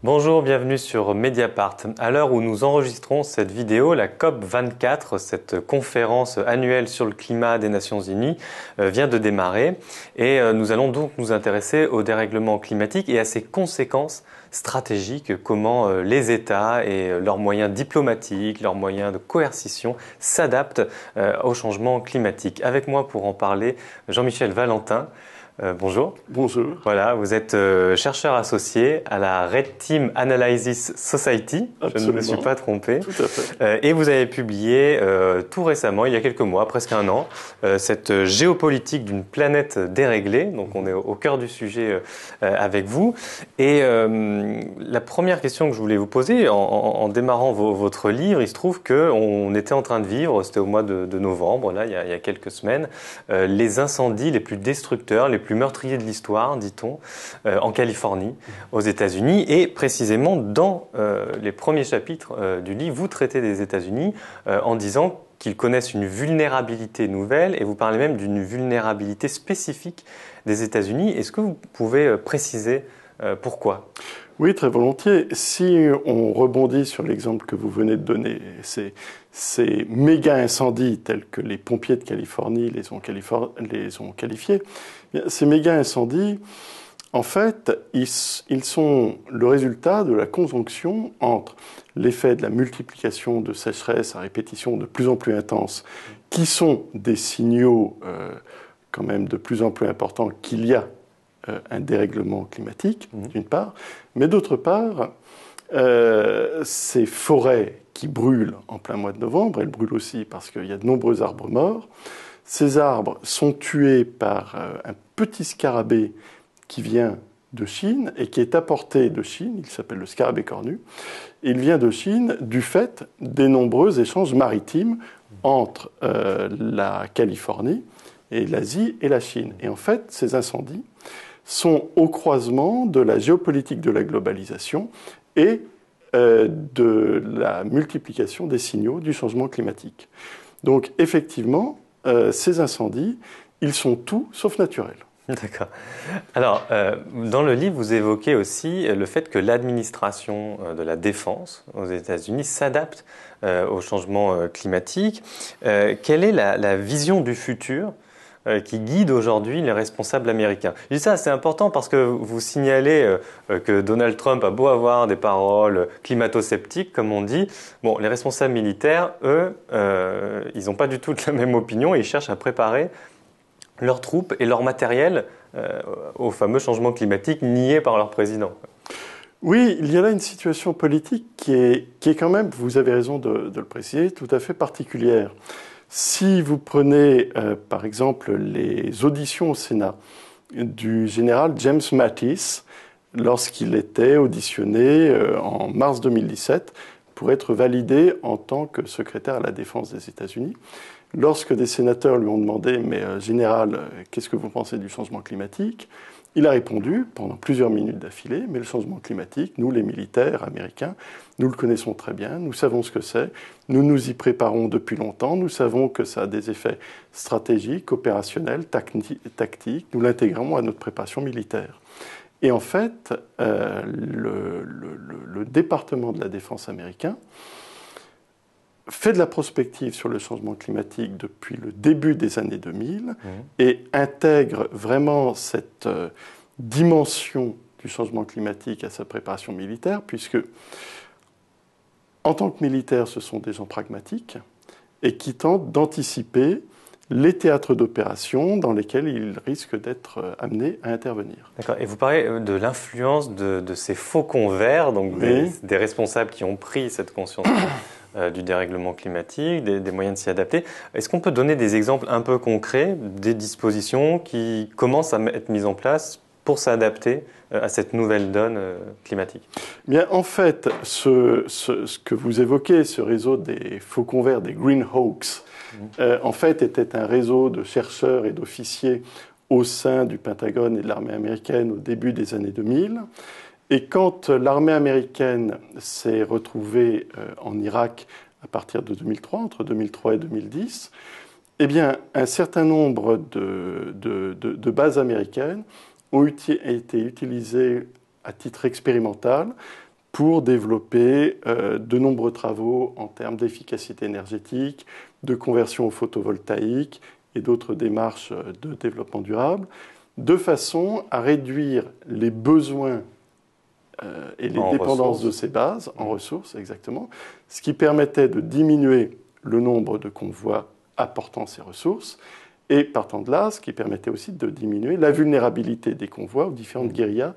Bonjour, bienvenue sur Mediapart. À l'heure où nous enregistrons cette vidéo, la COP24, cette conférence annuelle sur le climat des Nations Unies, vient de démarrer et nous allons donc nous intéresser au dérèglement climatique et à ses conséquences stratégiques, comment les États et leurs moyens diplomatiques, leurs moyens de coercition s'adaptent au changement climatique. Avec moi pour en parler, Jean-Michel Valentin. Bonjour. Bonjour. Voilà, vous êtes chercheur associé à la Red Team Analysis Society. Absolument. Je ne me suis pas trompé. Tout à fait. Et vous avez publié tout récemment, il y a quelques mois, presque un an, cette géopolitique d'une planète déréglée. Donc on est au cœur du sujet avec vous. Et la première question que je voulais vous poser, en démarrant votre livre, il se trouve qu'on était en train de vivre, c'était au mois de novembre, là, il y a quelques semaines, les incendies les plus destructeurs, les plus meurtriers de l'histoire, dit-on, en Californie, aux États-Unis. Et précisément, dans les premiers chapitres du livre, vous traitez des États-Unis en disant qu'ils connaissent une vulnérabilité nouvelle, et vous parlez même d'une vulnérabilité spécifique des États-Unis. Est-ce que vous pouvez préciser pourquoi ? Oui, très volontiers. Si on rebondit sur l'exemple que vous venez de donner, ces méga incendies tels que les pompiers de Californie les ont qualifiés, ces méga incendies, en fait, ils sont le résultat de la conjonction entre l'effet de la multiplication de sécheresses à répétition de plus en plus intenses, qui sont des signaux quand même de plus en plus importants qu'il y a un dérèglement climatique, d'une part, mais d'autre part, ces forêts qui brûlent en plein mois de novembre, elles brûlent aussi parce qu'il y a de nombreux arbres morts. Ces arbres sont tués par un petit scarabée qui vient de Chine et qui est apporté de Chine, il s'appelle le scarabée cornu. Il vient de Chine du fait des nombreux échanges maritimes entre la Californie et l'Asie et la Chine. Et en fait, ces incendies sont au croisement de la géopolitique de la globalisation et de la multiplication des signaux du changement climatique. Donc effectivement, ces incendies, ils sont tout sauf naturels. D'accord. Alors, dans le livre, vous évoquez aussi le fait que l'administration de la défense aux États-Unis s'adapte au changement climatique. Quelle est la vision du futur qui guide aujourd'hui les responsables américains? Je dis ça, c'est important parce que vous signalez que Donald Trump a beau avoir des paroles climato-sceptiques, comme on dit. Bon, les responsables militaires, eux, ils n'ont pas du tout la même opinion et ils cherchent à préparer leurs troupes et leur matériel au fameux changement climatique nié par leur président. Oui, il y a là une situation politique qui est quand même, vous avez raison de le préciser, tout à fait particulière. Si vous prenez, par exemple, les auditions au Sénat du général James Mattis, lorsqu'il était auditionné en mars 2017 pour être validé en tant que secrétaire à la défense des États-Unis, lorsque des sénateurs lui ont demandé « Mais général, qu'est-ce que vous pensez du changement climatique ?» Il a répondu pendant plusieurs minutes d'affilée « Mais le changement climatique, nous les militaires américains, nous le connaissons très bien, nous savons ce que c'est, nous nous y préparons depuis longtemps, nous savons que ça a des effets stratégiques, opérationnels, tactiques, nous l'intégrons à notre préparation militaire. » Et en fait, le département de la défense américain fait de la prospective sur le changement climatique depuis le début des années 2000 et intègre vraiment cette dimension du changement climatique à sa préparation militaire, puisque en tant que militaires, ce sont des gens pragmatiques et qui tentent d'anticiper les théâtres d'opération dans lesquels ils risquent d'être amenés à intervenir. D'accord. Et vous parlez de l'influence de ces faucons verts, donc des responsables qui ont pris cette conscience du dérèglement climatique, des moyens de s'y adapter. Est-ce qu'on peut donner des exemples un peu concrets des dispositions qui commencent à être mises en place pour s'adapter à cette nouvelle donne climatique? Bien, en fait, ce que vous évoquez, ce réseau des faucons verts, des Green Hawks, en fait, était un réseau de chercheurs et d'officiers au sein du Pentagone et de l'armée américaine au début des années 2000. Et quand l'armée américaine s'est retrouvée en Irak à partir de 2003, entre 2003 et 2010, eh bien, un certain nombre de bases américaines ont été utilisées à titre expérimental pour développer de nombreux travaux en termes d'efficacité énergétique, de conversion au photovoltaïque et d'autres démarches de développement durable, de façon à réduire les besoins et les dépendances de ces bases en ressources, exactement, ce qui permettait de diminuer le nombre de convois apportant ces ressources, et partant de là, ce qui permettait aussi de diminuer la vulnérabilité des convois aux différentes guérillas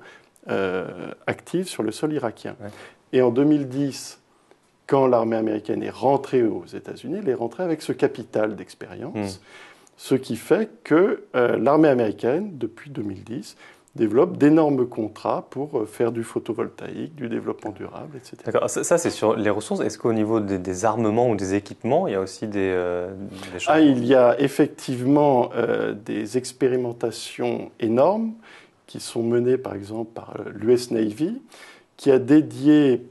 actives sur le sol irakien. Ouais. Et en 2010, quand l'armée américaine est rentrée aux États-Unis, elle est rentrée avec ce capital d'expérience, ce qui fait que l'armée américaine, depuis 2010, développe d'énormes contrats pour faire du photovoltaïque, du développement durable, etc. D'accord. Ça c'est sur les ressources. Est-ce qu'au niveau des armements ou des équipements, il y a aussi des changements? Il y a effectivement des expérimentations énormes qui sont menées par exemple par l'US Navy, qui a dédié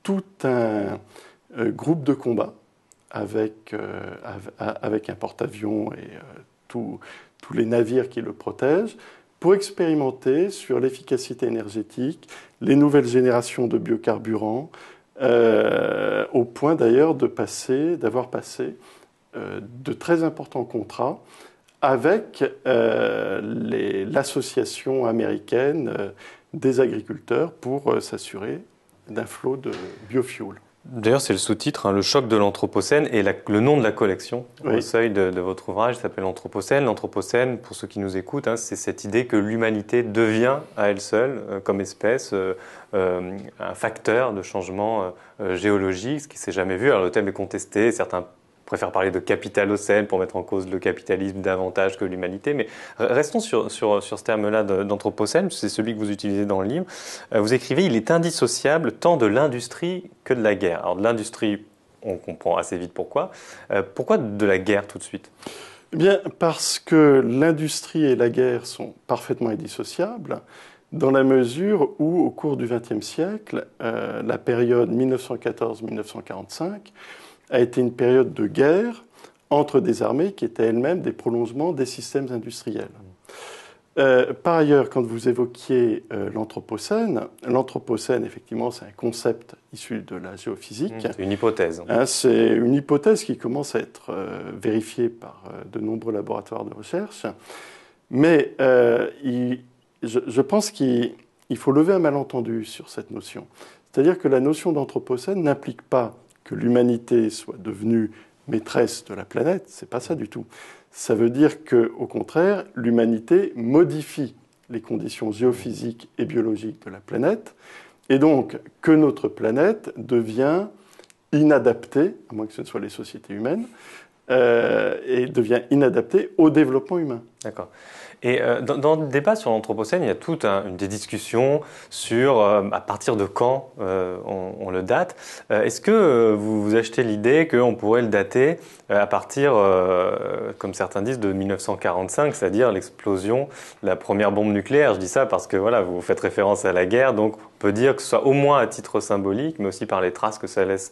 tout un groupe de combat avec un porte-avions et tous les navires qui le protègent, pour expérimenter sur l'efficacité énergétique, les nouvelles générations de biocarburants, au point d'ailleurs d'avoir passé de très importants contrats avec l'association américaine des agriculteurs pour s'assurer d'un flot de biofuel. D'ailleurs, c'est le sous-titre, le choc de l'Anthropocène, et le nom de la collection au seuil de votre ouvrage s'appelle l'Anthropocène. L'Anthropocène, pour ceux qui nous écoutent, c'est cette idée que l'humanité devient à elle seule, comme espèce, un facteur de changement géologique, ce qui ne s'est jamais vu. Alors le thème est contesté, certains préfère parler de capitalocène pour mettre en cause le capitalisme davantage que l'humanité. Mais restons sur ce terme-là d'anthropocène, c'est celui que vous utilisez dans le livre. Vous écrivez « Il est indissociable tant de l'industrie que de la guerre ». Alors de l'industrie, on comprend assez vite pourquoi. Pourquoi de la guerre tout de suite ? Eh bien, parce que l'industrie et la guerre sont parfaitement indissociables, dans la mesure où, au cours du XXe siècle, la période 1914-1945, a été une période de guerre entre des armées qui étaient elles-mêmes des prolongements des systèmes industriels. Par ailleurs, quand vous évoquiez l'Anthropocène, effectivement, c'est un concept issu de la géophysique. C'est une hypothèse. C'est une hypothèse qui commence à être vérifiée par de nombreux laboratoires de recherche. Mais je pense qu'il faut lever un malentendu sur cette notion. C'est-à-dire que la notion d'Anthropocène n'implique pas que l'humanité soit devenue maîtresse de la planète, c'est pas ça du tout. Ça veut dire que, au contraire, l'humanité modifie les conditions géophysiques et biologiques de la planète, et donc que notre planète devient inadaptée, à moins que ce ne soit les sociétés humaines, et devient inadaptée au développement humain. D'accord. Et dans le débat sur l'Anthropocène, il y a toutes des discussions sur à partir de quand on le date. Est-ce que vous achetez l'idée qu'on pourrait le dater à partir, comme certains disent, de 1945, c'est-à-dire l'explosion de la première bombe nucléaire? Je dis ça parce que voilà, vous faites référence à la guerre, donc on peut dire que ce soit au moins à titre symbolique, mais aussi par les traces que ça laisse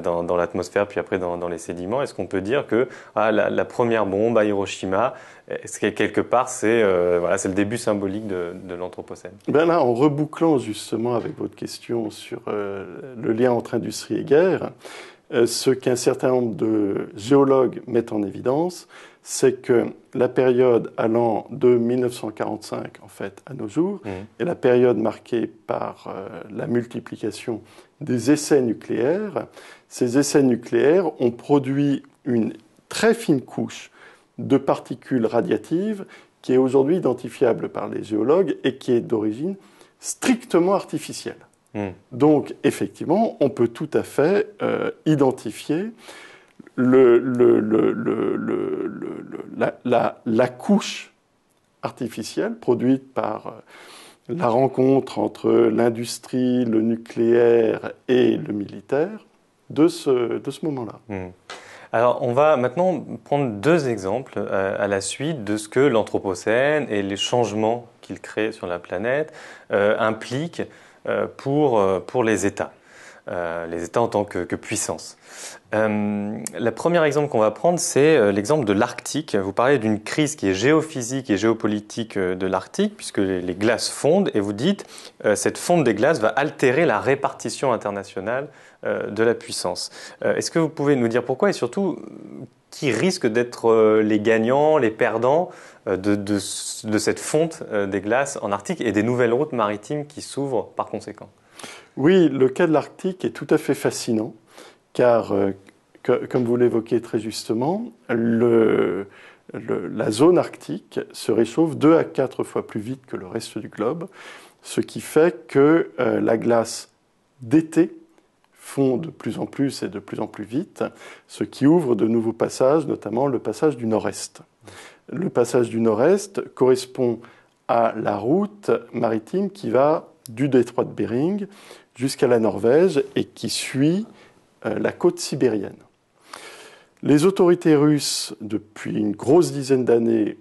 dans l'atmosphère, puis après dans les sédiments. Est-ce qu'on peut dire que la première bombe à Hiroshima, est-ce que quelque part c'est le début symbolique de l'Anthropocène? Ben là, en rebouclant justement avec votre question sur le lien entre industrie et guerre, ce qu'un certain nombre de géologues mettent en évidence, c'est que la période allant de 1945 en fait à nos jours est la période marquée par la multiplication des essais nucléaires. Ces essais nucléaires ont produit une très fine couche de particules radiatives qui est aujourd'hui identifiable par les géologues et qui est d'origine strictement artificielle. Donc, effectivement, on peut tout à fait identifier la couche artificielle produite par la rencontre entre l'industrie, le nucléaire et le militaire de ce moment-là. Alors, on va maintenant prendre deux exemples à la suite de ce que l'Anthropocène et les changements qu'il crée sur la planète impliquent pour les États. les États en tant que puissance. Le premier exemple qu'on va prendre, c'est l'exemple de l'Arctique. Vous parlez d'une crise qui est géophysique et géopolitique de l'Arctique, puisque les glaces fondent, et vous dites cette fonte des glaces va altérer la répartition internationale de la puissance. Est-ce que vous pouvez nous dire pourquoi, et surtout qui risquent d'être les gagnants, les perdants de cette fonte des glaces en Arctique et des nouvelles routes maritimes qui s'ouvrent par conséquent? Oui, le cas de l'Arctique est tout à fait fascinant, car, comme vous l'évoquez très justement, la zone arctique se réchauffe 2 à 4 fois plus vite que le reste du globe, ce qui fait que la glace d'été fond de plus en plus et de plus en plus vite, ce qui ouvre de nouveaux passages, notamment le passage du Nord-Est. Le passage du Nord-Est correspond à la route maritime qui va du détroit de Bering jusqu'à la Norvège et qui suit la côte sibérienne. Les autorités russes, depuis une grosse dizaine d'années,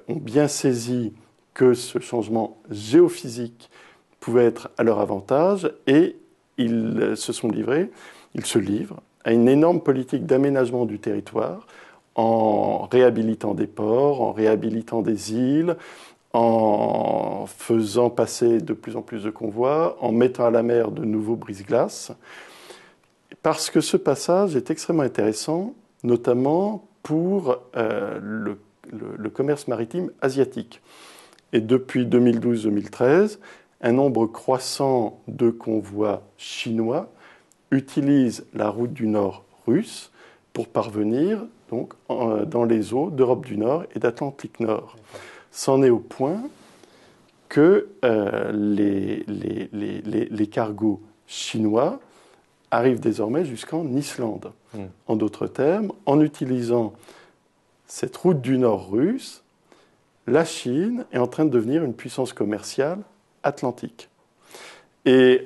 ont bien saisi que ce changement géophysique pouvait être à leur avantage et ils se livrent à une énorme politique d'aménagement du territoire en réhabilitant des ports, en réhabilitant des îles, en faisant passer de plus en plus de convois, en mettant à la mer de nouveaux brise-glaces, parce que ce passage est extrêmement intéressant, notamment pour le commerce maritime asiatique. Et depuis 2012-2013, un nombre croissant de convois chinois utilisent la route du Nord russe pour parvenir donc, dans les eaux d'Europe du Nord et d'Atlantique Nord. C'en est au point que les cargos chinois arrivent désormais jusqu'en Islande. En d'autres termes, en utilisant cette route du Nord russe, la Chine est en train de devenir une puissance commerciale atlantique. Et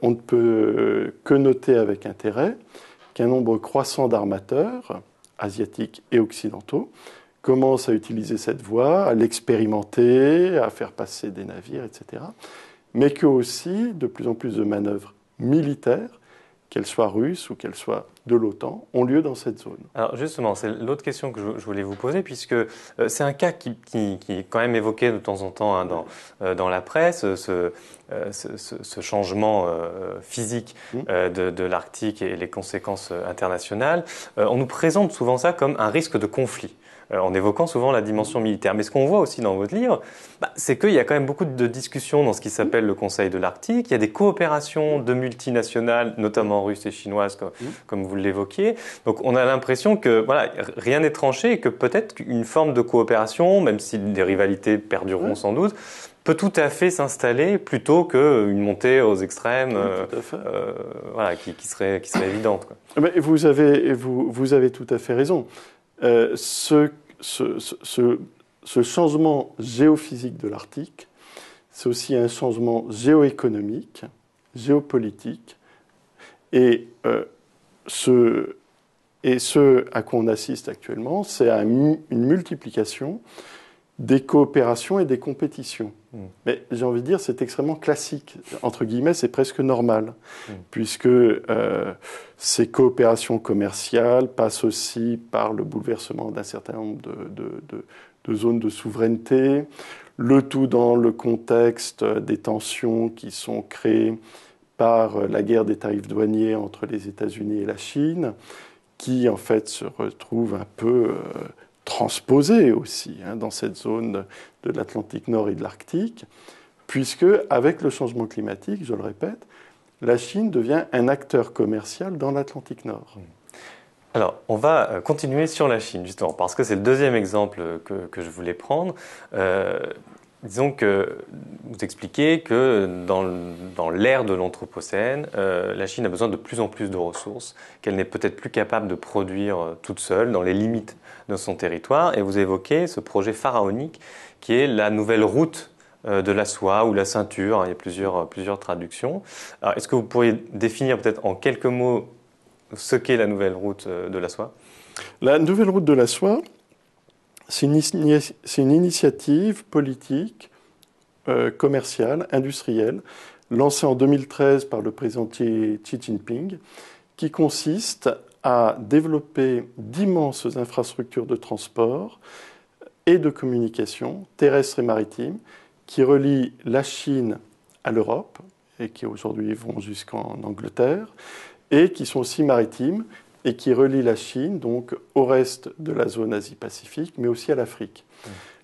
on ne peut que noter avec intérêt qu'un nombre croissant d'armateurs, asiatiques et occidentaux, commencent à utiliser cette voie, à l'expérimenter, à faire passer des navires, etc. Mais que aussi de plus en plus de manœuvres militaires, qu'elles soient russes ou qu'elles soient de l'OTAN, ont lieu dans cette zone. Alors justement, c'est l'autre question que je voulais vous poser, puisque c'est un cas qui est quand même évoqué de temps en temps dans la presse, ce changement physique de l'Arctique et les conséquences internationales. On nous présente souvent ça comme un risque de conflit, en évoquant souvent la dimension militaire. Mais ce qu'on voit aussi dans votre livre, c'est qu'il y a quand même beaucoup de discussions dans ce qui s'appelle le Conseil de l'Arctique. Il y a des coopérations de multinationales, notamment russes et chinoises, comme vous l'évoquiez. Donc on a l'impression que voilà, rien n'est tranché et que peut-être une forme de coopération, même si des rivalités perdureront sans doute, peut tout à fait s'installer plutôt qu'une montée aux extrêmes voilà, qui serait évidente, quoi. Mais vous avez tout à fait raison. Ce changement géophysique de l'Arctique, c'est aussi un changement géoéconomique, géopolitique, et ce à quoi on assiste actuellement, c'est à une multiplication des coopérations et des compétitions. Mais j'ai envie de dire, c'est extrêmement classique. Entre guillemets, c'est presque normal, puisque ces coopérations commerciales passent aussi par le bouleversement d'un certain nombre de zones de souveraineté, le tout dans le contexte des tensions qui sont créées par la guerre des tarifs douaniers entre les États-Unis et la Chine, qui en fait se retrouve un peu transposée aussi dans cette zone de l'Atlantique Nord et de l'Arctique, puisque avec le changement climatique, je le répète, la Chine devient un acteur commercial dans l'Atlantique Nord. Alors, on va continuer sur la Chine, justement, parce que c'est le deuxième exemple que je voulais prendre. Disons que vous expliquez que dans l'ère de l'Anthropocène, la Chine a besoin de plus en plus de ressources, qu'elle n'est peut-être plus capable de produire toute seule, dans les limites de son territoire. Et vous évoquez ce projet pharaonique qui est la nouvelle route de la soie ou la ceinture. Il y a plusieurs traductions. Alors, est-ce que vous pourriez définir peut-être en quelques mots ce qu'est la nouvelle route de la soie? La nouvelle route de la soie, c'est une initiative politique, commerciale, industrielle, lancé en 2013 par le président Xi Jinping, qui consiste à développer d'immenses infrastructures de transport et de communication terrestre et maritime qui relient la Chine à l'Europe et qui aujourd'hui vont jusqu'en Angleterre et qui sont aussi maritimes et qui relient la Chine donc au reste de la zone Asie-Pacifique mais aussi à l'Afrique.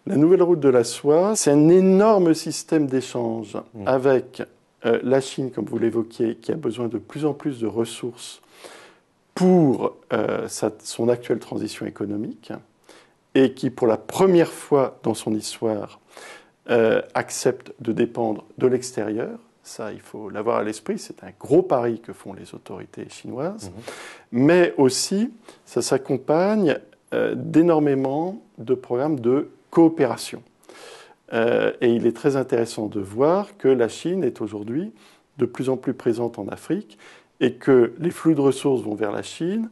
La nouvelle route de la soie, c'est un énorme système d'échange avec la Chine, comme vous l'évoquiez, qui a besoin de plus en plus de ressources pour son actuelle transition économique et qui, pour la première fois dans son histoire, accepte de dépendre de l'extérieur. Ça, il faut l'avoir à l'esprit, c'est un gros pari que font les autorités chinoises. Mais aussi, ça s'accompagne d'énormément de programmes de coopération. Et il est très intéressant de voir que la Chine est aujourd'hui de plus en plus présente en Afrique et que les flux de ressources vont vers la Chine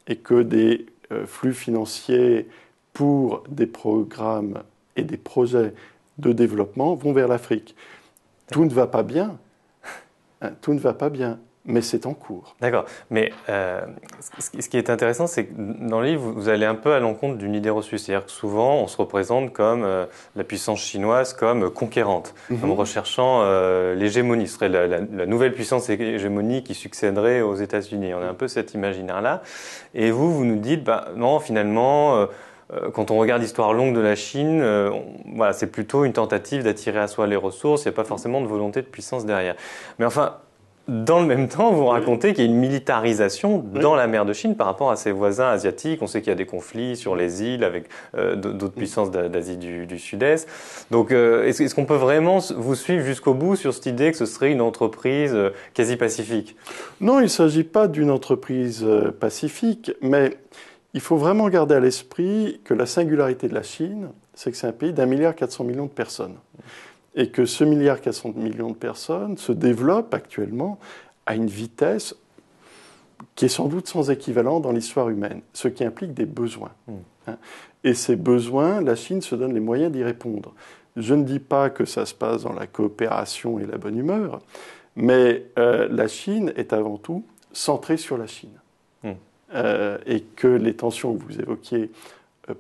et que des flux financiers pour des programmes et des projets de développement vont vers l'Afrique. Tout ne va pas bien, tout ne va pas bien, mais c'est en cours. D'accord, mais ce qui est intéressant, c'est que dans le livre, vous allez un peu à l'encontre d'une idée reçue. C'est-à-dire que souvent, on se représente comme la puissance chinoise comme conquérante, comme recherchant l'hégémonie. Ce serait la nouvelle puissance hégémonique qui succéderait aux États-Unis. On a un peu cet imaginaire-là. Et vous nous dites, bah, non, finalement... quand on regarde l'histoire longue de la Chine, voilà, c'est plutôt une tentative d'attirer à soi les ressources, il n'y a pas forcément de volonté de puissance derrière. Mais enfin, dans le même temps, vous racontez qu'il y a une militarisation dans la mer de Chine par rapport à ses voisins asiatiques. On sait qu'il y a des conflits sur les îles avec d'autres puissances d'Asie du Sud-Est. Donc, est-ce qu'on peut vraiment vous suivre jusqu'au bout sur cette idée que ce serait une entreprise quasi-pacifique? Non, il ne s'agit pas d'une entreprise pacifique, mais... il faut vraiment garder à l'esprit que la singularité de la Chine, c'est que c'est un pays d'1,4 milliard de personnes. Et que ce 1,4 milliard de personnes se développe actuellement à une vitesse qui est sans doute sans équivalent dans l'histoire humaine, ce qui implique des besoins. Et ces besoins, la Chine se donne les moyens d'y répondre. Je ne dis pas que ça se passe dans la coopération et la bonne humeur, mais la Chine est avant tout centrée sur la Chine. Et que les tensions que vous évoquiez,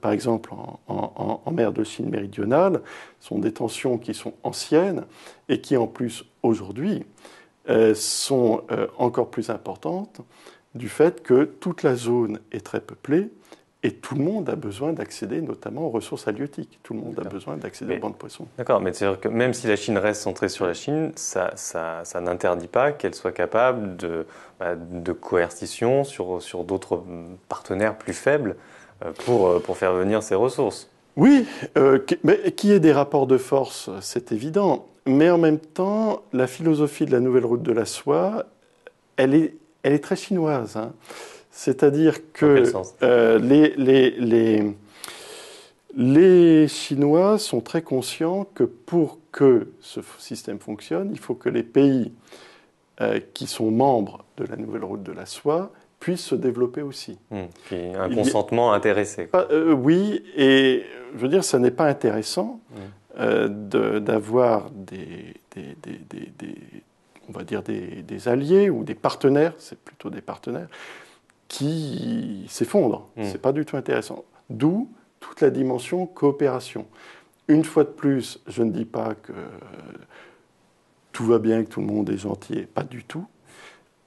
par exemple en mer de Chine méridionale, sont des tensions qui sont anciennes et qui en plus aujourd'hui sont encore plus importantes du fait que toute la zone est très peuplée et tout le monde a besoin d'accéder notamment aux ressources halieutiques. Tout le monde a besoin d'accéder aux bancs de poissons. D'accord, mais c'est-à-dire que même si la Chine reste centrée sur la Chine, ça n'interdit pas qu'elle soit capable de coercition sur d'autres partenaires plus faibles pour faire venir ses ressources. Oui, mais qu'il y ait des rapports de force, c'est évident. Mais en même temps, la philosophie de la nouvelle route de la soie, elle est très chinoise. Hein. C'est-à-dire que les Chinois sont très conscients que pour que ce système fonctionne, il faut que les pays qui sont membres de la nouvelle route de la soie puissent se développer aussi. Un consentement intéressé. Oui, et je veux dire, ça n'est pas intéressant d'avoir on va dire des alliés ou des partenaires, c'est plutôt des partenaires, qui s'effondrent. C'est pas du tout intéressant. D'où toute la dimension coopération. Une fois de plus, je ne dis pas que tout va bien, que tout le monde est gentil, pas du tout.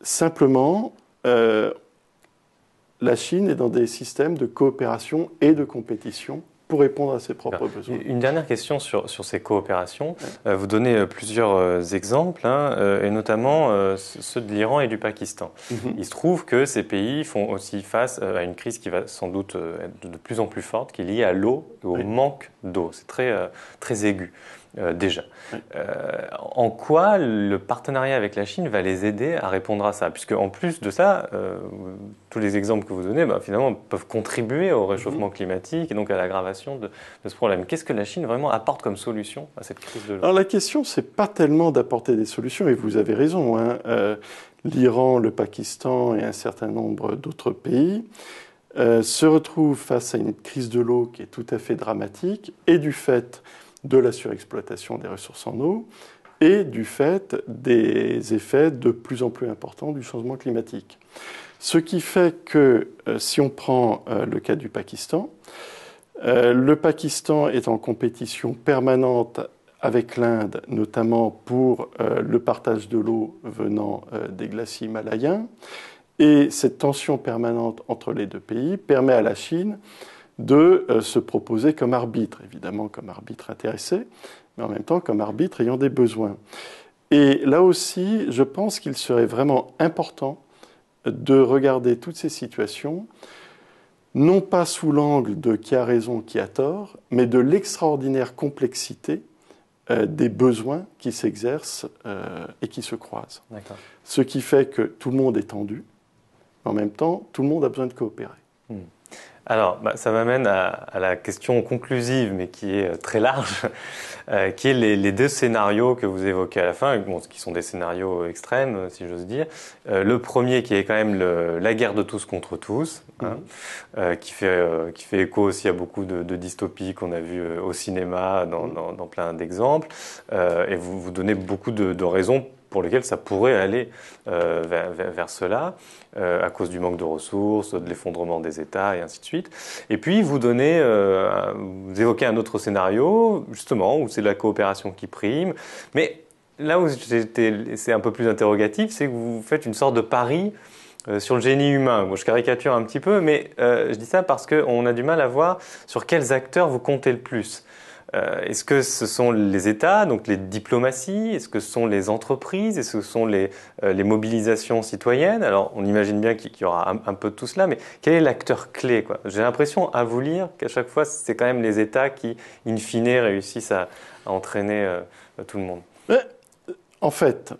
Simplement, la Chine est dans des systèmes de coopération et de compétition pour répondre à ses propres besoins. Une dernière question sur ces coopérations. Vous donnez plusieurs exemples, et notamment ceux de l'Iran et du Pakistan. Il se trouve que ces pays font aussi face à une crise qui va sans doute être de plus en plus forte, qui est liée à l'eau et au manque d'eau. C'est très aigu. Déjà. En quoi le partenariat avec la Chine va les aider à répondre à ça? Puisque en plus de ça, tous les exemples que vous donnez, finalement, peuvent contribuer au réchauffement climatique et donc à l'aggravation de ce problème. Qu'est-ce que la Chine vraiment apporte comme solution à cette crise de l'eau? Alors la question, c'est pas tellement d'apporter des solutions, et vous avez raison. L'Iran, le Pakistan et un certain nombre d'autres pays se retrouvent face à une crise de l'eau qui est tout à fait dramatique, et du fait de la surexploitation des ressources en eau, et du fait des effets de plus en plus importants du changement climatique. Ce qui fait que, si on prend le cas du Pakistan, le Pakistan est en compétition permanente avec l'Inde, notamment pour le partage de l'eau venant des glaciers himalayens. Et cette tension permanente entre les deux pays permet à la Chine de se proposer comme arbitre, évidemment comme arbitre intéressé, mais en même temps comme arbitre ayant des besoins. Et là aussi, je pense qu'il serait vraiment important de regarder toutes ces situations, non pas sous l'angle de qui a raison, qui a tort, mais de l'extraordinaire complexité des besoins qui s'exercent et qui se croisent. D'accord. Ce qui fait que tout le monde est tendu, mais en même temps, tout le monde a besoin de coopérer. Alors, ça m'amène à la question conclusive, mais qui est très large, qui est les deux scénarios que vous évoquez à la fin, bon, qui sont des scénarios extrêmes, si j'ose dire. Le premier, qui est quand même la guerre de tous contre tous, qui fait écho aussi à beaucoup de dystopies qu'on a vues au cinéma, dans plein d'exemples. Et vous donnez beaucoup de raisons pour lesquels ça pourrait aller vers cela, à cause du manque de ressources, de l'effondrement des États et ainsi de suite. Et puis vous évoquez un autre scénario, justement, où c'est la coopération qui prime. Mais là où c'est un peu plus interrogatif, c'est que vous faites une sorte de pari sur le génie humain. Bon, je caricature un petit peu, mais je dis ça parce qu'on a du mal à voir sur quels acteurs vous comptez le plus. Est-ce que ce sont les États, donc les diplomaties? Est-ce que ce sont les entreprises? Est-ce que ce sont les mobilisations citoyennes? Alors, on imagine bien qu'il y aura un peu de tout cela, mais quel est l'acteur clé, quoi? J'ai l'impression, à vous lire, qu'à chaque fois, c'est quand même les États qui, in fine, réussissent à entraîner tout le monde. En fait,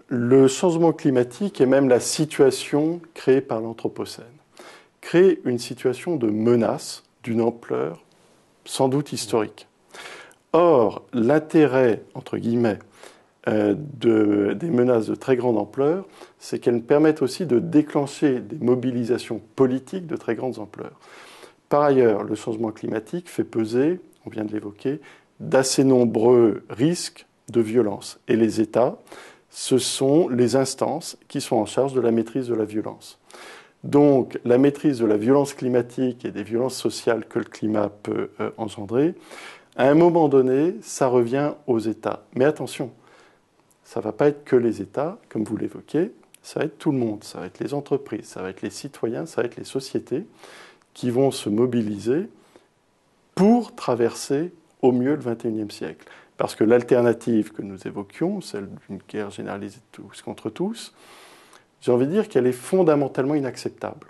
le changement climatique et même la situation créée par l'Anthropocène crée une situation de menace d'une ampleur sans doute historique. Or, l'intérêt, entre guillemets, des menaces de très grande ampleur, c'est qu'elles permettent aussi de déclencher des mobilisations politiques de très grande ampleur. Par ailleurs, le changement climatique fait peser, on vient de l'évoquer, d'assez nombreux risques de violence. Et les États, ce sont les instances qui sont en charge de la maîtrise de la violence. Donc, la maîtrise de la violence climatique et des violences sociales que le climat peut engendrer, à un moment donné, ça revient aux États. Mais attention, ça ne va pas être que les États, comme vous l'évoquez, ça va être tout le monde, ça va être les entreprises, ça va être les citoyens, ça va être les sociétés qui vont se mobiliser pour traverser au mieux le XXIe siècle. Parce que l'alternative que nous évoquions, celle d'une guerre généralisée de tous contre tous, j'ai envie de dire qu'elle est fondamentalement inacceptable.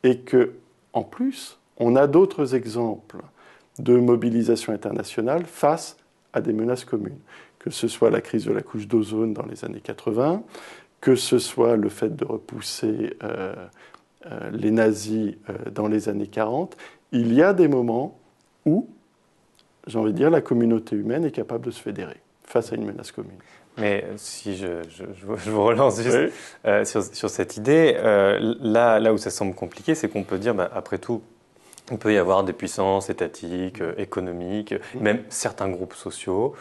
Et qu'en plus, on a d'autres exemples de mobilisation internationale face à des menaces communes. Que ce soit la crise de la couche d'ozone dans les années 80, que ce soit le fait de repousser les nazis dans les années 40, il y a des moments où, j'ai envie de dire, la communauté humaine est capable de se fédérer face à une menace commune. Mais si je vous relance juste sur cette idée, là où ça semble compliqué, c'est qu'on peut dire, après tout, il peut y avoir des puissances étatiques, économiques, même certains groupes sociaux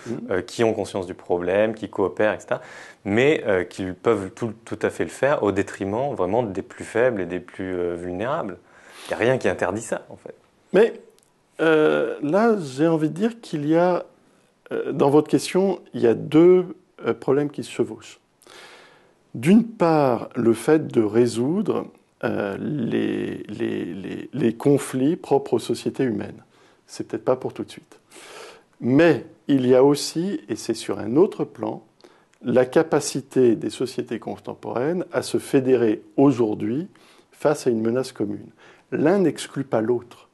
qui ont conscience du problème, qui coopèrent, etc. Mais qui peuvent tout à fait le faire au détriment vraiment des plus faibles et des plus vulnérables. Il n'y a rien qui interdit ça, en fait. Mais là, j'ai envie de dire qu'il y a, dans votre question, il y a deux problèmes qui se chevauchent. D'une part, le fait de résoudre les conflits propres aux sociétés humaines. C'est peut-être pas pour tout de suite. Mais il y a aussi, et c'est sur un autre plan, la capacité des sociétés contemporaines à se fédérer aujourd'hui face à une menace commune. L'un n'exclut pas l'autre.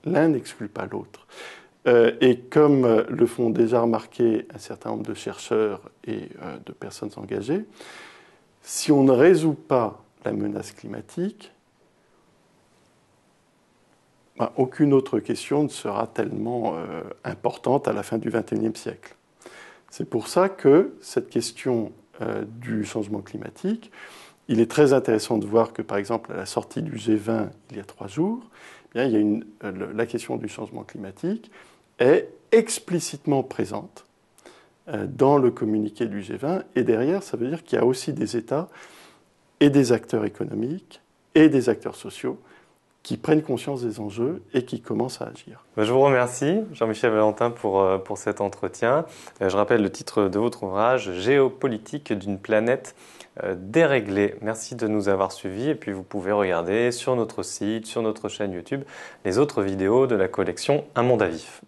L'un n'exclut pas l'autre. Et comme le font déjà remarquer un certain nombre de chercheurs et de personnes engagées, si on ne résout pas la menace climatique, aucune autre question ne sera tellement importante à la fin du XXIe siècle. C'est pour ça que cette question du changement climatique, il est très intéressant de voir que, par exemple, à la sortie du G20 il y a 3 jours, il y a la question du changement climatique est explicitement présente dans le communiqué du G20. Et derrière, ça veut dire qu'il y a aussi des États et des acteurs économiques et des acteurs sociaux qui prennent conscience des enjeux et qui commencent à agir. Je vous remercie, Jean-Michel Valentin, pour cet entretien. Je rappelle le titre de votre ouvrage, Géopolitique d'une planète déréglée. Merci de nous avoir suivis et puis vous pouvez regarder sur notre site, sur notre chaîne YouTube, les autres vidéos de la collection Un monde à vif.